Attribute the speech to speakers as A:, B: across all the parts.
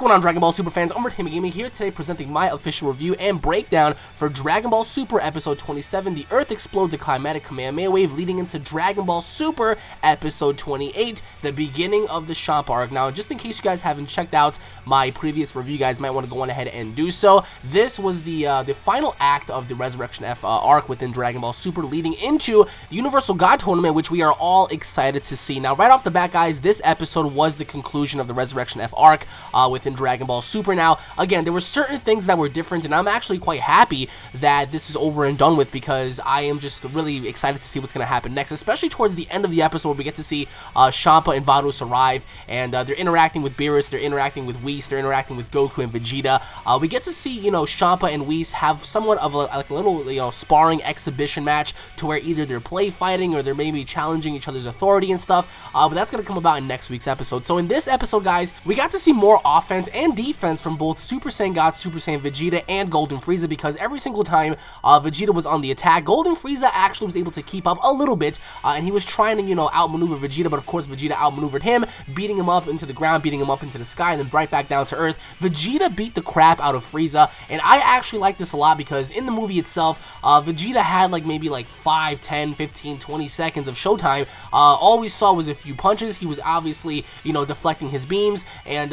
A: going on, Dragon Ball Super fans? UnrealEntGaming here today presenting my official review and breakdown for Dragon Ball Super Episode 27, The Earth Explodes a Climatic Kamehameha Wave, leading into Dragon Ball Super Episode 28, the beginning of the Champa arc. Now, just in case you guys haven't checked out my previous review, you guys might want to go on ahead and do so. This was the final act of the Resurrection F arc within Dragon Ball Super, leading into the Universal God Tournament, which we are all excited to see. Now, right off the bat, guys, this episode was the conclusion of the Resurrection F arc within Dragon Ball Super. Now, again, there were certain things that were different, and I'm actually quite happy that this is over and done with, because I am just really excited to see what's going to happen next, especially towards the end of the episode where we get to see Champa and Vados arrive, and they're interacting with Beerus, they're interacting with Whis, they're interacting with Goku and Vegeta. We get to see, Champa and Whis have somewhat of a little, sparring exhibition match, to where either they're play fighting or they're maybe challenging each other's authority and stuff, but that's going to come about in next week's episode. So in this episode, guys, we got to see more offense and defense from both Super Saiyan God, Super Saiyan Vegeta, and Golden Frieza, because every single time Vegeta was on the attack, Golden Frieza actually was able to keep up a little bit, and he was trying to, outmaneuver Vegeta, but of course Vegeta outmaneuvered him, beating him up into the ground, beating him up into the sky, and then right back down to Earth. Vegeta beat the crap out of Frieza, and I actually like this a lot, because in the movie itself, Vegeta had maybe 5, 10, 15, 20 seconds of showtime. All we saw was a few punches. He was obviously, deflecting his beams, and,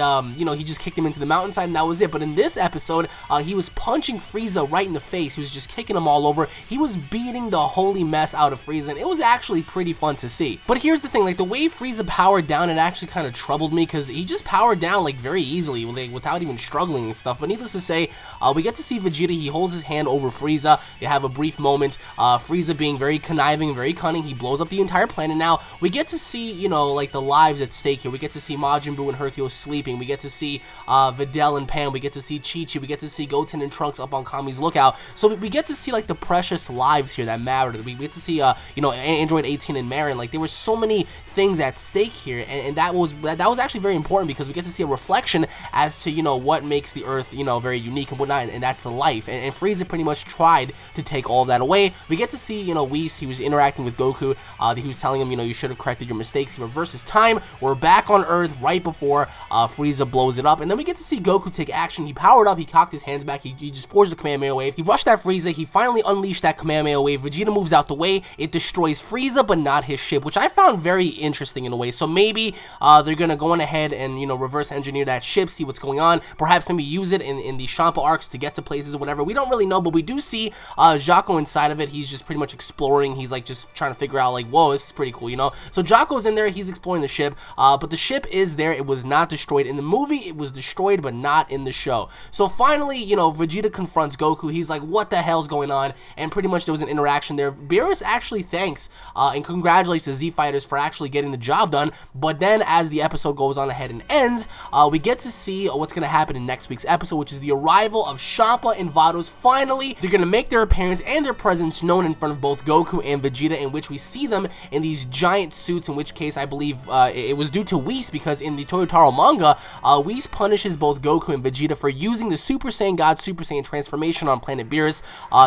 A: he just kicked him into the mountainside, and that was it. But in this episode, he was punching Frieza right in the face. He was just kicking him all over. He was beating the holy mess out of Frieza, and it was actually pretty fun to see. But here's the thing, the way Frieza powered down, it actually kind of troubled me, because he just powered down, very easily, without even struggling and stuff. But needless to say, we get to see Vegeta. He holds his hand over Frieza. You have a brief moment. Frieza being very conniving, very cunning. He blows up the entire planet. Now, we get to see, the lives at stake here. We get to see Majin Buu and Hercule sleeping. We get to see Videl and Pan. We get to see Chi-Chi. We get to see Goten and Trunks up on Kami's lookout. So we get to see, the precious lives here that matter. We get to see, Android 18 and Marin. There were so many things at stake here, and that was actually very important, because we get to see a reflection as to, what makes the Earth, very unique and whatnot, and that's life. And Frieza pretty much tried to take all of that away. We get to see, Whis. He was interacting with Goku. He was telling him, you should have corrected your mistakes. He reverses time. We're back on Earth right before Frieza blows it up, and then we get to see Goku take action. He powered up. He cocked his hands back. He just forged the Kamehameha Wave. He rushed at Frieza. He finally unleashed that Kamehameha Wave. Vegeta moves out the way. It destroys Frieza, but not his ship, which I found very interesting in a way. So maybe they're gonna go on ahead and reverse engineer that ship, see what's going on. Perhaps maybe use it in the Champa arcs to get to places or whatever. We don't really know, but we do see Jaco inside of it. He's just pretty much exploring. He's just trying to figure out whoa, this is pretty cool, So Jaco's in there. He's exploring the ship, but the ship is there. It was not destroyed in the movie. It was destroyed, but not in the show. So finally, Vegeta confronts Goku. He's like, what the hell's going on? And pretty much there was an interaction there. Beerus actually thanks and congratulates the Z Fighters for actually getting the job done. But then as the episode goes on ahead and ends, we get to see what's going to happen in next week's episode, which is the arrival of Champa and Vados. Finally, they're going to make their appearance and their presence known in front of both Goku and Vegeta, in which we see them in these giant suits, in which case I believe it was due to Whis, because in the Toyotaro manga, Whis punishes both Goku and Vegeta for using the Super Saiyan God, Super Saiyan transformation on planet Beerus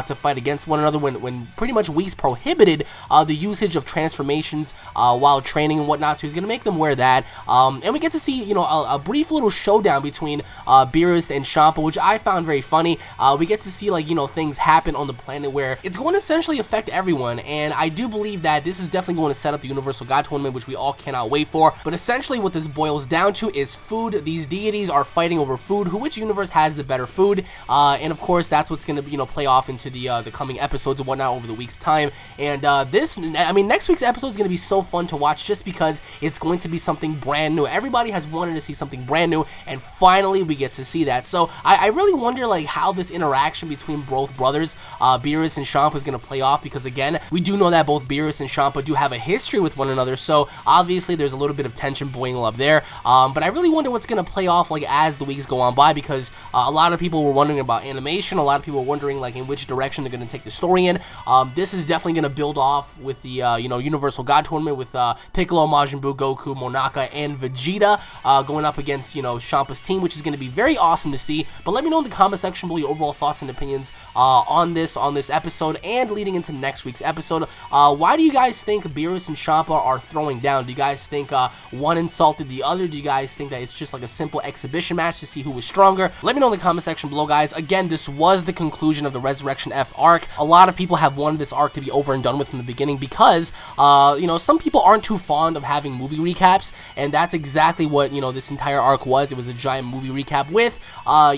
A: to fight against one another, when pretty much Whis prohibited the usage of transformations while training and whatnot, so he's going to make them wear that. And we get to see, a brief little showdown between Beerus and Champa, which I found very funny. We get to see, things happen on the planet where it's going to essentially affect everyone, and I do believe that this is definitely going to set up the Universal God Tournament, which we all cannot wait for. But essentially what this boils down to is food. These deities are fighting over food, which universe has the better food, and of course that's what's going to play off into the coming episodes and whatnot over the week's time. And next week's episode is going to be so fun to watch, just because it's going to be something brand new. Everybody has wanted to see something brand new, and finally we get to see that. So I really wonder how this interaction between both brothers, Beerus and Champa, is going to play off, because again, we do know that both Beerus and Champa do have a history with one another, so obviously there's a little bit of tension boiling up there. But I really wonder what's going to play off as the weeks go on by, because a lot of people were wondering about animation. A lot of people were wondering in which direction they're going to take the story in. This is definitely going to build off with the Universal God Tournament, with Piccolo, Majin Buu, Goku, Monaka, and Vegeta going up against Champa's team, which is going to be very awesome to see. But let me know in the comment section below your overall thoughts and opinions on this episode and leading into next week's episode. Why do you guys think Beerus and Champa are throwing down? Do you guys think one insulted the other? Do you guys think that it's just a simple exhibition match to see who was stronger. Let me know in the comment section below, guys. Again, this was the conclusion of the Resurrection F arc. A lot of people have wanted this arc to be over and done with from the beginning because, you know, some people aren't too fond of having movie recaps, and that's exactly what, you know, this entire arc was. It was a giant movie recap with,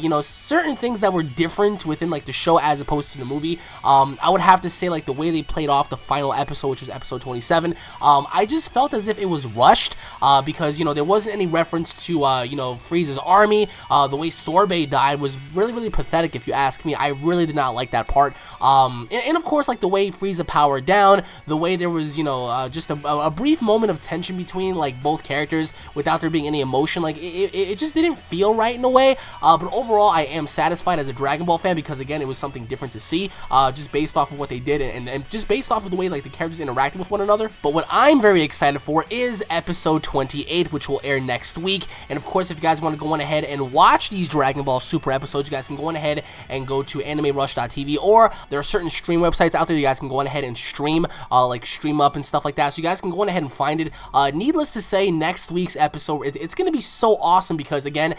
A: you know, certain things that were different within, like, the show as opposed to the movie. I would have to say, like, the way they played off the final episode, which was episode 27, I just felt as if it was rushed, because, you know, there wasn't any reference to, you know, Frieza's army. The way Sorbet died was really pathetic, if you ask me. I really did not like that part. And of course, like, the way Frieza powered down, the way there was, you know, just a brief moment of tension between, like, both characters without there being any emotion. Like, it just didn't feel right in a way. But overall, I am satisfied as a Dragon Ball fan because, again, it was something different to see, just based off of what they did and just based off of the way, like, the characters interacted with one another. But what I'm very excited for is episode 28, which will air next week. And of course, if you guys want to go on ahead and watch these Dragon Ball Super episodes, you guys can go on ahead and go to animerush.tv, or there are certain stream websites out there you guys can go on ahead and stream, like Stream Up and stuff like that, so you guys can go on ahead and find it. Needless to say, next week's episode, it's going to be so awesome because, again,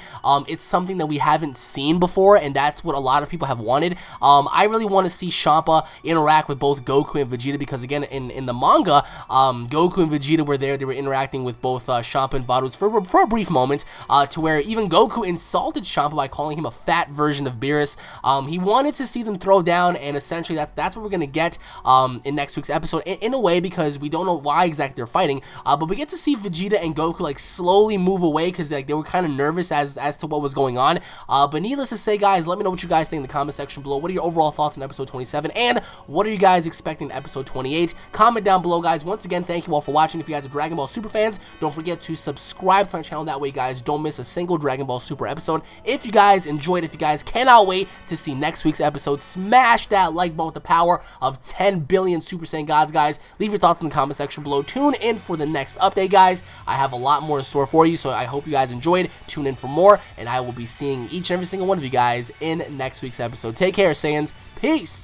A: it's something that we haven't seen before, and that's what a lot of people have wanted. I really want to see Champa interact with both Goku and Vegeta because, again, in the manga, Goku and Vegeta were there. They were interacting with both Champa and Vaduz for a brief moment, to where even Goku insulted Champa by calling him a fat version of Beerus. He wanted to see them throw down, and essentially that's what we're going to get in next week's episode, in a way, because we don't know why exactly they're fighting, but we get to see Vegeta and Goku, like, slowly move away because, like, they were kind of nervous as to what was going on. But needless to say, guys, let me know what you guys think in the comment section below. What are your overall thoughts on episode 27, and what are you guys expecting in episode 28? Comment down below, guys. Once again, thank you all for watching. If you guys are Dragon Ball Super fans, don't forget to subscribe to my channel. That way, guys, don't miss a single Dragon Ball Super episode. If you guys enjoyed, if you guys cannot wait to see next week's episode, smash that like button with the power of 10 billion Super Saiyan gods, guys. Leave your thoughts in the comment section below. Tune in for the next update, guys. I have a lot more in store for you, so I hope you guys enjoyed. Tune in for more, and I will be seeing each and every single one of you guys in next week's episode. Take care, Saiyans. Peace!